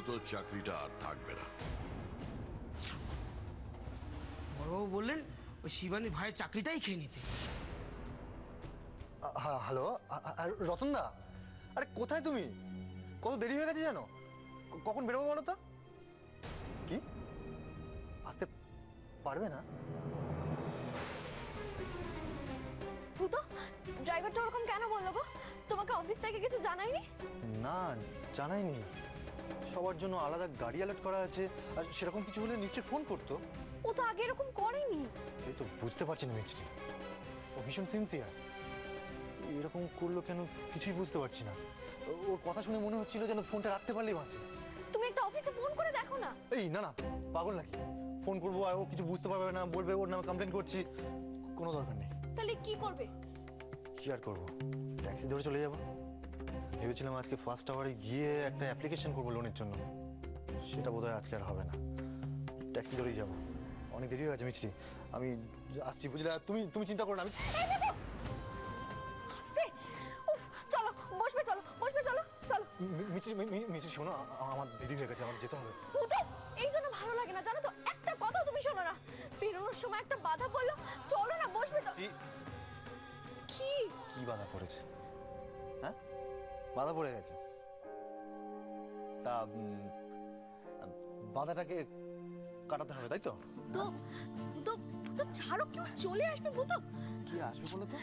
তোর চাকরিটা আর থাকবে না। বড়বাবু বললেন ওই শিবানী ভাইয়ের চাকরিটাই খেয়ে নিতে। হ্যালো, রতনদা, আরে কোথায় তুমি? কত দেরি হয়ে গেছে জানো? কখন বেরোবো বলো তো? কি আসতে পারবে না? ভূতো, ড্রাইভারটা ওরকম কেন বললো গো? তোমাকে অফিস থেকে কিছু জানায়নি? না, জানাইনি। সবার জন্য আলাদা গাড়ি অ্যালার্ট করা আছে, আর সেরকম কিছু হলে নিশ্চয়ই ফোন করতো। ও তো আগে এরকম করেনি। এই তো বুঝতে পারছি না মিষ্টি, ও ভীষণ সিনসিয়ার। এরকম করলো কেন কিছুই বুঝতে পারছি না। ওর কথা শুনে মনে হচ্ছিল যেন ফোনটা রাখতে পারলেই বাঁচে। তুমি একটা অফিসে ফোন করে দেখো না। এই না না, পাগল নাকি? ফোন করবো আর ও কিছু বুঝতে পারবে না, বলবে ওর নামে কমপ্লেন করছি। কোনো দরকার নেই। তাহলে কি করবে? কি আর করবো, ট্যাক্সি ধরে চলে যাবো। ভেবেছিলাম আজকে ফার্স্ট আওয়ারে গিয়ে একটা অ্যাপ্লিকেশন করবো লোনের জন্য, সেটা বোধহয় আজকে আর হবে না। ট্যাক্সি ধরেই যাবো। অনেক দেরি হয়ে গেছে মিষ্টি, আমি আসছি বুঝলে। আর তুমি চিন্তা করো না। আমি আস্তে, উফ, চলো বসবে, চলো বসবে, চলো চলো। মিষ্টি শোনো, আমার দেরি হয়ে গেছে, আমার যেতে হবে। ভূতো, এই জন্য ভালো লাগে না জানো তো, একটা কথাও তুমি শোনো না। বেরোনোর সময় একটা বাধা পড়লো, চলো না বসবে তো। কি কি বাধা পড়েছে? হ্যাঁ, বাধা পড়ে গেছে? তা বাধাটাকে কাটাতে হবে, তাই তো? তো ভূতো, ভূতো ছাড়ো, কেউ চলে আসবে। ভূতো, কি আসবে বলো তো?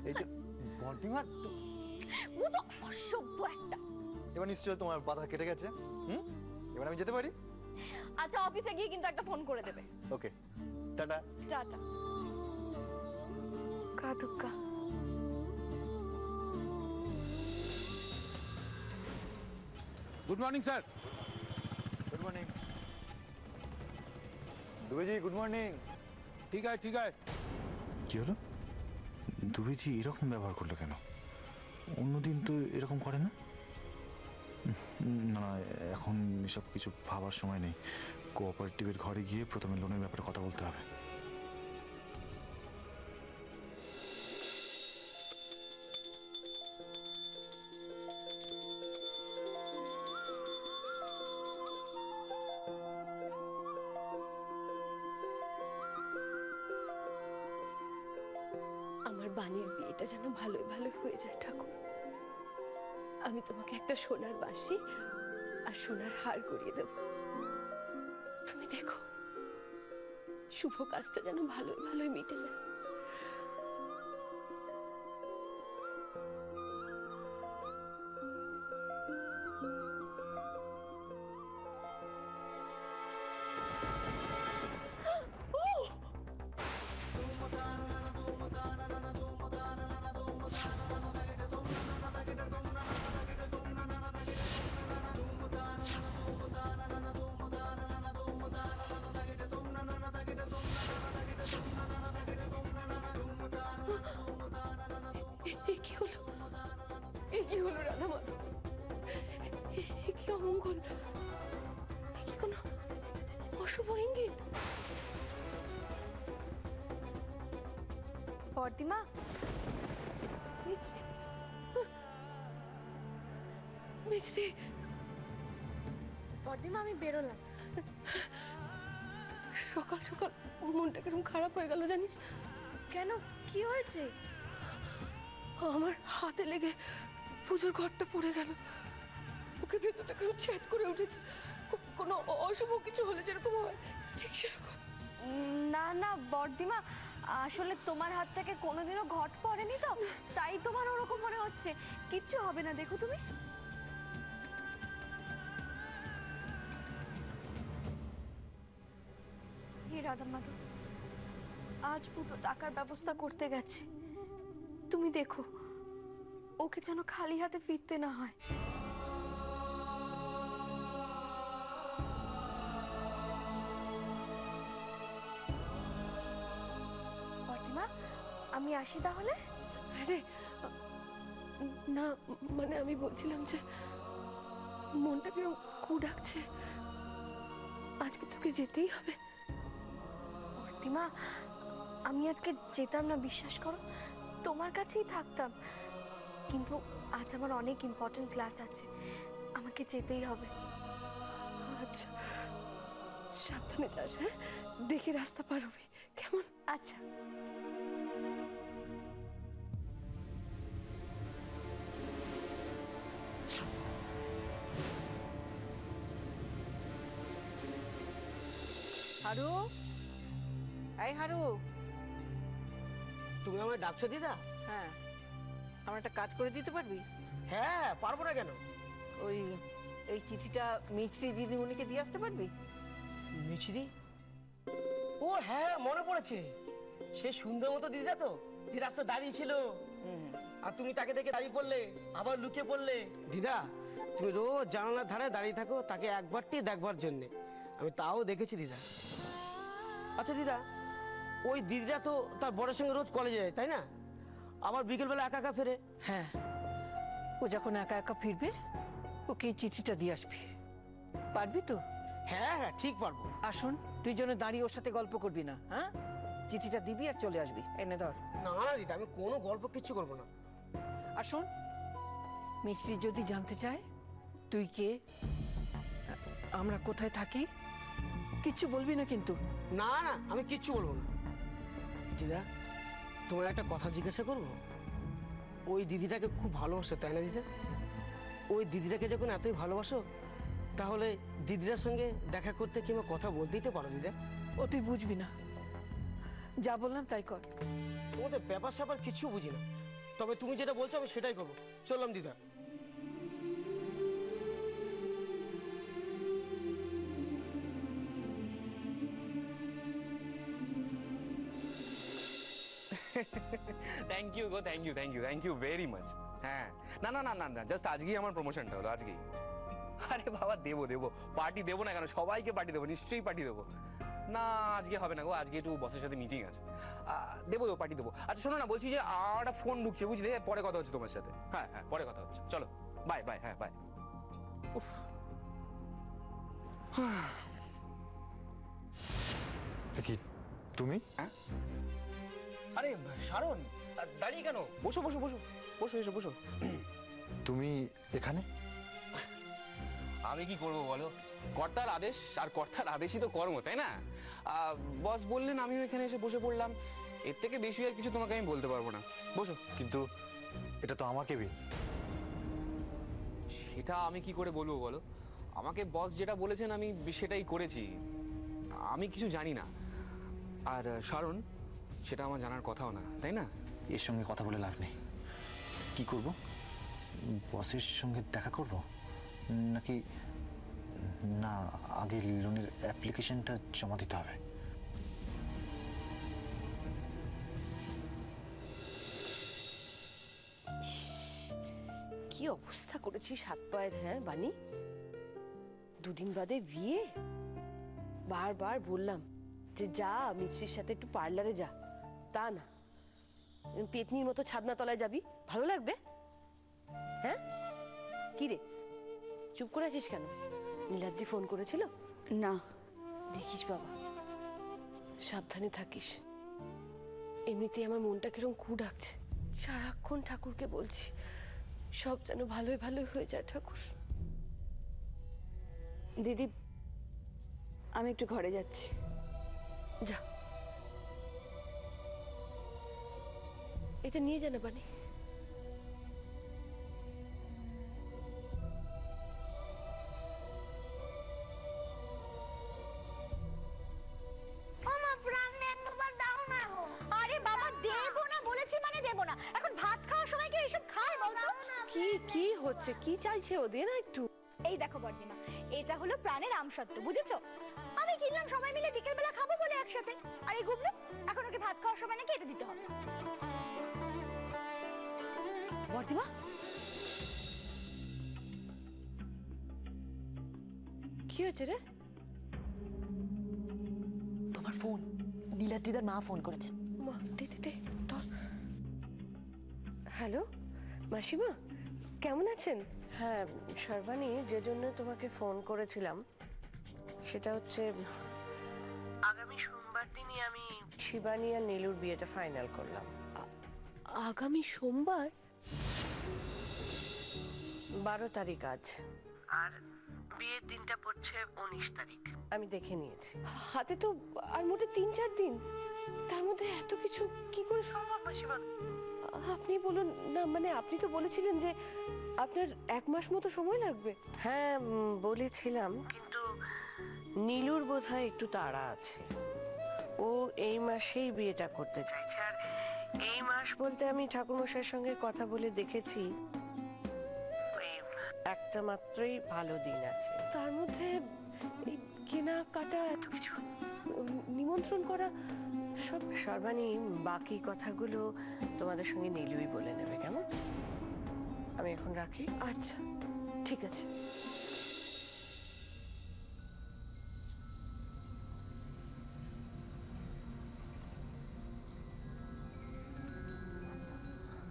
এই যে বর্দিমা, ভূতো অসভ্য একটা। এবার নিশ্চয় তোমার বাধা কেটে গেছে। এবার আমি যেতে পারি? আচ্ছা, অফিসে গিয়ে কিন্তু একটা ফোন করে দেবে। Okay, tata. টাটা। কাদুকা। Good morning sir. Good morning Dubey ji, good morning. ठीक है ठीक है। কি হলো? দুবেজি এরকম ব্যবহার করলো কেন? অন্যদিন তো এরকম করে না। না, এখন এসব কিছু ভাবার সময় নেই। কোঅপারেটিভের ঘরে গিয়ে প্রথমে লোনের ব্যাপারে কথা বলতে হবে। আমার বাণীর বিয়েটা যেন ভালোই ভালো হয়ে যায় ঠাকুর। আমি তোমাকে একটা সোনার বাঁশি আর সোনার হার গড়িয়ে দেব। তুমি দেখো, শুভ কাজটা যেন ভালোই ভালোই মিটে যায়। কি হলো? কি হলো রাধা মাধব? কি অমঙ্গল? কি কোনো অশুভ ইঙ্গিত? বর্দিমা, মিছরি, মিছরি, বর্দিমা, আমি বেরোলাম। সকাল সকাল মনটা কিরকম খারাপ হয়ে গেল জানিস? কেন, কি হয়েছে? আমার হাতে লেগে পুজোর ঘরটা পড়ে গেল। বুকের ভেতরটা কেউ ছেদ করে উঠেছে। কোনো অশুভ কিছু হলে যেরকম হয় ঠিক সেরকম। না না বর্দিমা, আসলে তোমার হাত থেকে কোনোদিনও ঘট পড়েনি তো, তাই তোমার ওরকম মনে হচ্ছে। কিচ্ছু হবে না, দেখো তুমি। হে রাধা মাধব, আজ পুতো টাকার ব্যবস্থা করতে গেছে। তুমি দেখো, ওকে যেন খালি হাতে ফিরতে না হয়। বর্দিমা, আমি আসি তাহলে। আরে না, মানে আমি বলছিলাম যে মনটা কিরকম কু ডাকছে। আজকে তোকে যেতেই হবে। বর্দিমা, আমি আজকে যেতাম না, বিশ্বাস করো, তোমার কাছেই থাকতাম, কিন্তু আজ আমার অনেক ইম্পর্টেন্ট ক্লাস আছে, আমাকে যেতেই হবে। আচ্ছা সাবধানে যাস, হ্যাঁ? দেখে রাস্তা পার হবি, কেমন? আচ্ছা। হারু, এই হারু। তুমি আমায় ডাকছো দিদা? হ্যাঁ, আমার একটা কাজ করে দিতে পারবি? হ্যাঁ, পারবো না কেন? ওই এই চিঠিটা মিছরি দিদিমণিকে দিয়ে আসতে পারবি? মিছরি? ও হ্যাঁ, মনে পড়েছে। সে সুন্দর মতো দিদা তো, যে রাস্তা দাঁড়িয়ে ছিল, আর তুমি তাকে দেখে দাঁড়িয়ে পড়লে, আবার লুকিয়ে পড়লে। দিদা, তুমি রোজ জানালার ধারে দাঁড়িয়ে থাকো তাকে একবারটি দেখবার জন্যে। আমি তাও দেখেছি দিদা। আচ্ছা দিদা, ওই দিদিটা তো তার বড়ের সঙ্গে রোজ কলেজে যায়, তাই না? আবার বিকেলবেলা একা একা ফেরে। হ্যাঁ, ও যখন একা একা ফিরবে ওকে এই চিঠিটা দিয়ে আসবি। পারবি তো? হ্যাঁ হ্যাঁ, ঠিক পারবো। আসুন, তুই জন্য দাঁড়িয়ে ওর সাথে গল্প করবি না, হ্যাঁ? চিঠিটা দিবি আর চলে আসবি। এনে ধর। না না দিদা, আমি কোনো গল্প কিচ্ছু করবো না। আসুন, মিছরি যদি জানতে চায় তুই কে, আমরা কোথায় থাকি, কিচ্ছু বলবি না কিন্তু। না না, আমি কিচ্ছু বলবো না। দিদা, তোমার একটা কথা জিজ্ঞাসা করবো? ওই দিদিটাকে খুব ভালোবাসো, তাই না দিদা? ওই দিদিটাকে যখন এতই ভালোবাসো, তাহলে দিদিটার সঙ্গে দেখা করতে কিংবা কথা বলতেই তো পারো দিদা। ও তুই বুঝবি না, যা বললাম তাই কর। তোমাদের ব্যাপার স্যাপার কিছু বুঝি না, তবে তুমি যেটা বলছো আমি সেটাই করবো। চললাম দিদা। থ্যাংক ইউ গো, thank you, thank you, thank you very much. হ্যাঁ, না না না না না, জাস্ট আজকেই আমার প্রমোশনটা হলো, আজকেই। আরে বাবা, দেবো দেবো, পার্টি দেবো না কেন? সবাইকে পার্টি দেবো, নিশ্চয়ই পার্টি দেবো। না, আজকে হবে না গো, আজকে একটু বসের সাথে মিটিং আছে। দেবো দেবো, পার্টি দেবো। আচ্ছা শোনো না, বলছি যে আমার একটা ফোন ঢুকছে, বুঝলে? পরে কথা হচ্ছে তোমার সাথে। হ্যাঁ হ্যাঁ, পরে কথা হচ্ছে। চলো, বাই বাই। হ্যাঁ, বাই। উফ, কি তুমি? হ্যাঁ, আরে শারণ, দাঁড়িয়ে কেন? বসো বসো বসো বসো, এসো বসো। তুমি এখানে? আমি কি করবো বলো? কর্তার আদেশ, আর কর্তার আদেশই তো কর্ম, তাই না? বস বললেন, আমিও এখানে এসে বসে পড়লাম। এর থেকে বেশি আর কিছু তোমাকে আমি বলতে পারবো না। বসো। কিন্তু এটা তো আমার কেবিন। সেটা আমি কি করে বলবো বলো? আমাকে বস যেটা বলেছেন আমি সেটাই করেছি। আমি কিছু জানি না। আর শারণ, সেটা আমার জানার কথাও না, তাই না? এর সঙ্গে কথা বলে লাভ নেই। কি করব? বসের সঙ্গে দেখা করব, নাকি না আগে লোনের অ্যাপ্লিকেশনটা জমা দিতে হবে? কি অবস্থা করেছিস হাত পায়ের, হ্যাঁ বানি? দুদিন বাদে বিয়ে। বারবার বললাম যে যা মিছরির সাথে একটু পার্লারে যা, তা না, পেতনির মতো ছাদনা তলায় যাবি, ভালো লাগবে? হ্যাঁ, কি রে চুপ করে আছিস কেন? নীলাদ্রি ফোন করেছিল? না। দেখিস বাবা, সাবধানে থাকিস। এমনিতেই আমার মনটা কিরকম কু ডাকছে। সারাক্ষণ ঠাকুরকে বলছি সব যেন ভালোই ভালোই হয়ে যায় ঠাকুর। দিদি, আমি একটু ঘরে যাচ্ছি। যা, এটা নিয়ে যা না বানি। আরে বাবা, দেবো না বলেছি মানে দেবো না। এখন ভাত খাওয়ার সময় কি এইসব খায় বলতো? কি কি হচ্ছে, কি চাইছে ওদের? একটু এই দেখো বর্ণিমা, এটা হলো প্রাণের আমসত্ত্ব, বুঝেছো? আমি কিনলাম সবাই মিলে বিকেল বেলা খাবো বলে একসাথে, আর এই গুবলু এখন ওকে ভাত খাওয়ার সময় নাকি এটা দিতে হবে। বর্দিমা, কি হয়েছে রে? তোমার ফোন, নীলাদ্রিদার মা ফোন করেছেন। মা, দে দে দে ধর। হ্যালো মাসিমা, কেমন আছেন? হ্যাঁ সর্বাণী, যে জন্য তোমাকে ফোন করেছিলাম সেটা হচ্ছে আগামী সোমবার দিনই আমি শিবানী আর নীলুর বিয়েটা ফাইনাল করলাম। আগামী সোমবার? 12 তারিখ আজ। আর বিয়ের দিনটা পড়ছে 19 তারিখ। আমি দেখে নিয়েছি। হাতে তো আর মোটে 3-4 দিন, তার মধ্যে এত কিছু কি করে সম্ভব মাসিমা? আপনি বলুন না, মানে আপনি তো বলেছিলেন যে আপনার 1 মাস মতো সময় লাগবে। হ্যাঁ বলেছিলাম, কিন্তু নীলুর বোধহয় একটু তাড়া আছে। ও এই মাসেই বিয়েটা করতে চাইছে। আর এই মাস বলতে আমি ঠাকুরমশাইয়ের সঙ্গে কথা বলে দেখেছি ওই একটা মাত্রই ভালো দিন আছে। তার মধ্যে এই কেনাকাটা এত কিছু, নিমন্ত্রণ করা, সব। সর্বাণী, বাকি কথাগুলো তোমাদের সঙ্গে নীলুই বলে নেবে, কেমন? আমি এখন রাখি। আচ্ছা ঠিক আছে।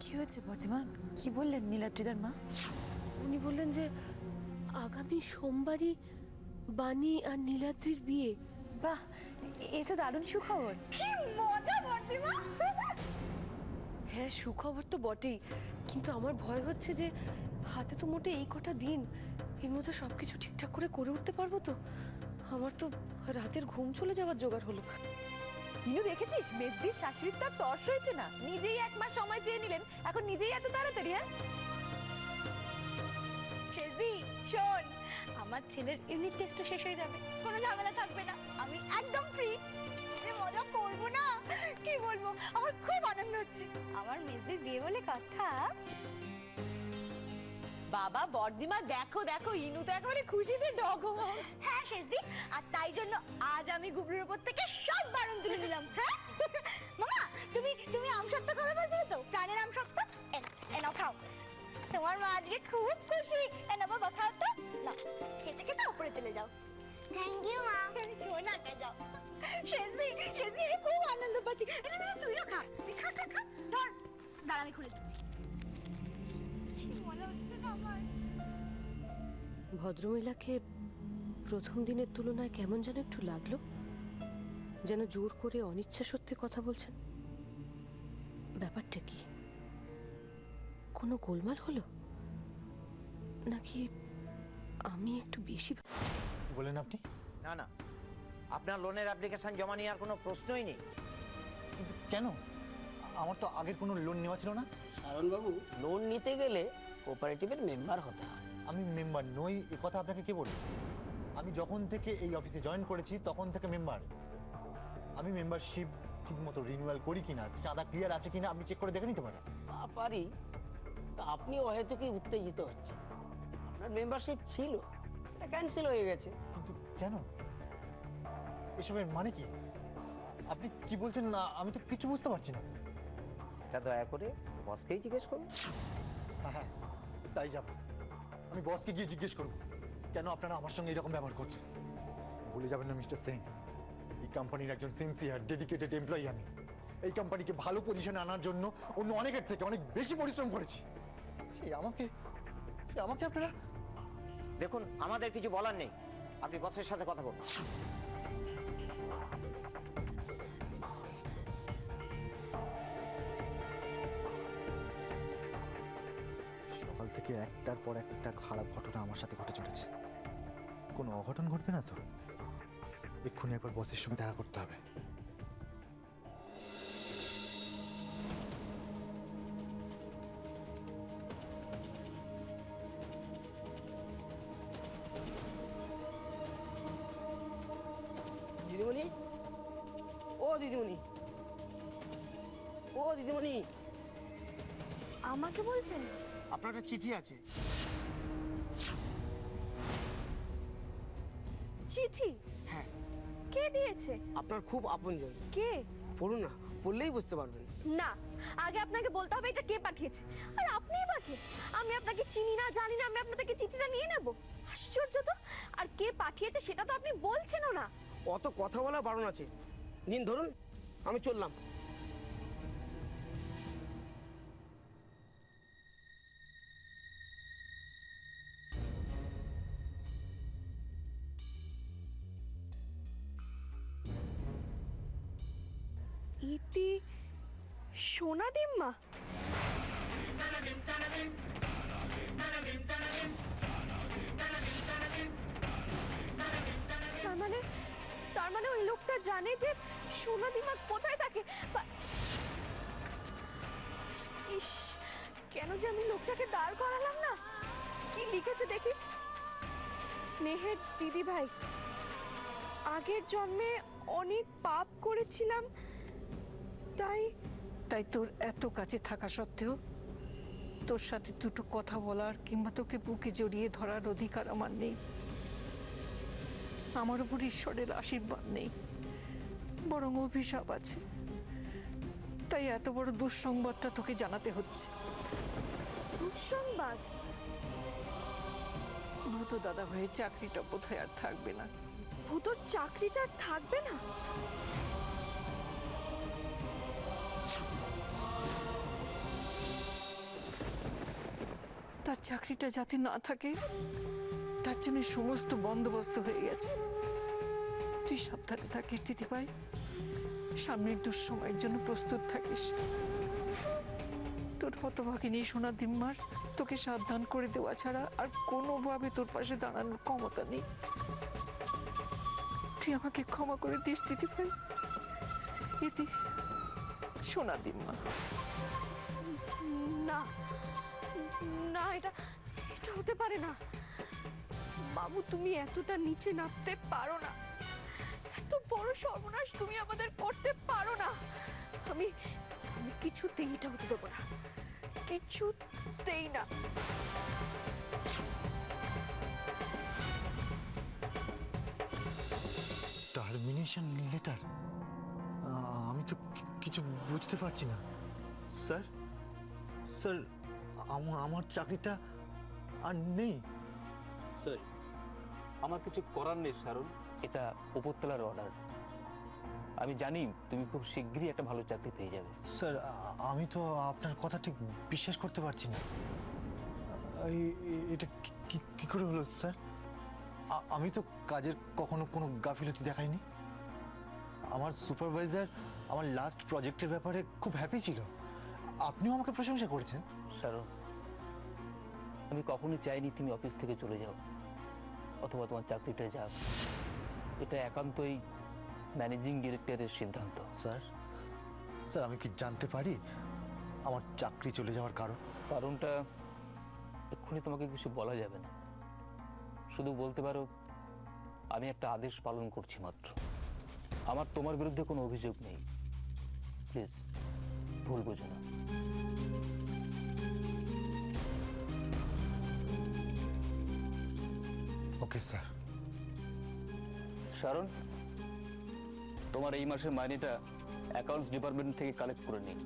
কি হয়েছে বর্দিমা? কি বললেন নীলাদ্রিদার মা? উনি বললেন যে আগামী সোমবারই বাণী আর নীলাদ্রির বিয়ে। বাহ, এ তো দারুণ সুখবর। কি মজা বর্দিমা। হ্যাঁ, সুখবর তো বটেই, কিন্তু আমার ভয় হচ্ছে যে হাতে তো মোটে এই কটা দিন, এর মধ্যে সবকিছু ঠিকঠাক করে উঠতে পারবো তো? আমার তো রাতের ঘুম চলে যাওয়ার জোগাড় হলো। নীলু, দেখেছিস মেজদির শাশুড়ির তার তর্স হয়েছে না? নিজেই 1 মাস সময় চেয়ে নিলেন, এখন নিজেই এত তাড়াতাড়ি। হ্যাঁ শেষদি, শোন, আমার ছেলের ইউনিট টেস্টও শেষ হয়ে যাবে, কোনো ঝামেলা থাকবে না, আমি একদম ফ্রি। যে মজা করবো না কি বলবো, আমার খুব আনন্দ হচ্ছে। আমার মেজদির বিয়ে বলে কথা। বাবা বর্দিমা, দেখো দেখো, ইনু তো একেবারে খুশিতে ডগমগ। হ্যাঁ শেষদি, আর তাই জন্য আজ আমি গুবলুর উপর থেকে সব বারণ তুলে দিলাম। হ্যাঁ মামা, তুমি আমসত্ত্ব খাবে বলছিলে তো, প্রাণের আমসত্ত্ব। এনাও খাও, তোমার মা আজকে খুব খুশি। এনা বাবা খাও তো, না খেতে খেতে উপরে চলে যাও। থ্যাংক ইউ মা। শোনা কে যাও। শেষদি, আমি খুব আনন্দ পাচ্ছি। তুইও খা, খা খা খা। ধর, দাঁড়া আমি খুলে দিচ্ছি। কি মজা হচ্ছে না আমার। ভদ্রমহিলাকে প্রথম দিনের তুলনায় কেমন যেন একটু লাগলো, যেন জোর করে অনিচ্ছা সত্ত্বে কথা বলছেন। ব্যাপারটা কি? কোনো গোলমাল হলো নাকি আমি একটু বেশি? কি বলেন আপনি? না না, আপনার লোনের অ্যাপ্লিকেশন জমা নেওয়ার কোনো প্রশ্নই নেই। কিন্তু কেন? আমার তো আগের কোনো লোন নেওয়া ছিল না। শারণবাবু, লোন নিতে গেলে কোঅপারেটিভের মেম্বার হতে হয়। আমি মেম্বার নই, এ কথা আপনাকে কে বলল? আমি যখন থেকে এই অফিসে জয়েন করেছি তখন থেকে মেম্বার। আমি মেম্বারশিপ ঠিকমতো রিনিউয়াল করি কিনা, চাঁদা ক্লিয়ার আছে কিনা আপনি চেক করে দেখে নিতে পারেন। পারি, আপনি অহেতুকি উত্তেজিত হচ্ছেন। আপনার মেম্বারশিপ ছিল, এটা ক্যান্সেল হয়ে গেছে। কিন্তু কেন? এসবের মানে কি? আপনি কি বলছেন না, আমি তো কিছু বুঝতে পারছি না। এটা দয়া করে বসকেই জিজ্ঞেস করুন। হ্যাঁ, তাই যাব। আমি বসকে গিয়ে জিজ্ঞেস করব কেন আপনারা আমার সঙ্গে এরকম ব্যবহার করছেন। ভুলে যাবেন না মিস্টার সেন, এই কোম্পানির একজন সিনসিয়ার ডেডিকেটেড এমপ্লয়ি আমি। এই কোম্পানিকে ভালো পজিশনে আনার জন্য অন্য অনেকের থেকে অনেক বেশি পরিশ্রম করেছি। সেই আমাকে আপনারা... দেখুন, আমাদের কিছু বলার নেই, আপনি বসের সাথে কথা বলুন। সকাল থেকে একটার পর একটা খারাপ ঘটনা আমার সাথে ঘটে চলেছে। কোনো অঘটন ঘটবে না তো? এক্ষুনি একবার বসের সঙ্গে দেখা করতে হবে। দিদিমণি, ও দিদিমণি, ও দিদিমণি, আমাকে বলছেন? আপনার একটা চিঠি আছে। চিঠি? হ্যাঁ, কে দিয়েছে? আপনার খুব আপনজন। কে? পড়ুন না, পড়লেই বুঝতে পারবেন। না, আগে আপনাকে বলতে হবে এটা কে পাঠিয়েছে। আর আপনিই বা কে? আমি আপনাকে চিনি না, জানি না, আমি আপনার থেকে চিঠিটা নিয়ে নেব? আশ্চর্য তো। আর কে পাঠিয়েছে সেটা তো আপনি বলছেনও না। অত কথা বলা বারণ আছে। দিন ধরুন, আমি চললাম। ইতি সোনাদিম্মা। তার মানে ওই লোকটা জানে যে সোনাদিমা কোথায় থাকে। ইস, কেন যে আমি লোকটাকে দাঁড় করালাম না। কি লিখেছে দেখি, স্নেহের দিদি ভাই, আগের জন্মে অনেক পাপ করেছিলাম, তাই তোর এত কাছে থাকা সত্ত্বেও তোর সাথে দুটো কথা বলার কিংবা তোকে বুকে জড়িয়ে ধরার অধিকার আমার নেই। আমার উপর ঈশ্বরের আশীর্বাদ নেই, বরং অভিশাপ আছে। তাই এত বড় দুঃসংবাদটা তোকে জানাতে হচ্ছে। দুঃসংবাদ? ভূত দাদা ভাইয়ের চাকরিটা বোধহয় আর থাকবে না। ভূতর চাকরিটা আর থাকবে না? তার চাকরিটা যাতে না থাকে তার জন্য সমস্ত বন্দোবস্ত হয়ে গেছে। তুই সাবধানে থাকিস দিদিভাই, সামনের দুঃসময়ের জন্য প্রস্তুত থাকিস। তোর হতভাগিনী সোনাদিম্মার তোকে সাবধান করে দেওয়া ছাড়া আর কোনোভাবে তোর পাশে দাঁড়ানোর ক্ষমতা নেই। তুই আমাকে ক্ষমা করে দিস দিদিভাই। এতে সোনাদিম্মা। না না, এটা হতে পারে না। বাবু, তুমি এতটা নিচে নামতে পারো না। এত বড় সর্বনাশ তুমি আমাদের করতে পারো না। আমি কিছুতেই এটা হতে দেবো না, কিছুতেই না। Termination letter? আমি তো কিছু বুঝতে পারছি না স্যার। স্যার, আমার চাকরিটা আর নেই। স্যার, আমার কিছু করার নেই শারুন, এটা উপরতলার অর্ডার। আমি জানি তুমি খুব শীঘ্রই একটা ভালো চাকরি পেয়ে যাবে। স্যার, আমি তো আপনার কথা ঠিক বিশ্বাস করতে পারছি না। এটা কি করে হলো স্যার? আমি তো কাজের কখনো কোনো গাফিলতি দেখাইনি। আমার সুপারভাইজার আমার লাস্ট প্রজেক্টের ব্যাপারে খুব হ্যাপি ছিল। আপনিও আমাকে প্রশংসা করেছেন। শারুন, আমি কখনোই চাইনি তুমি অফিস থেকে চলে যাও অথবা তোমার চাকরিটা যাক। এটা একান্তই ম্যানেজিং ডিরেক্টরের সিদ্ধান্ত। স্যার, স্যার আমি কি জানতে পারি আমার চাকরি চলে যাওয়ার কারণ? কারণটা এক্ষুনি তোমাকে কিছু বলা যাবে না, শুধু বলতে পারো আমি একটা আদেশ পালন করছি মাত্র। আমার তোমার বিরুদ্ধে কোনো অভিযোগ নেই, প্লিজ ভুল বুঝো না। Okay sir. শারুন, তোমার এই মাসের মাইনেটা অ্যাকাউন্টস ডিপার্টমেন্ট থেকে কালেক্ট করে নিই।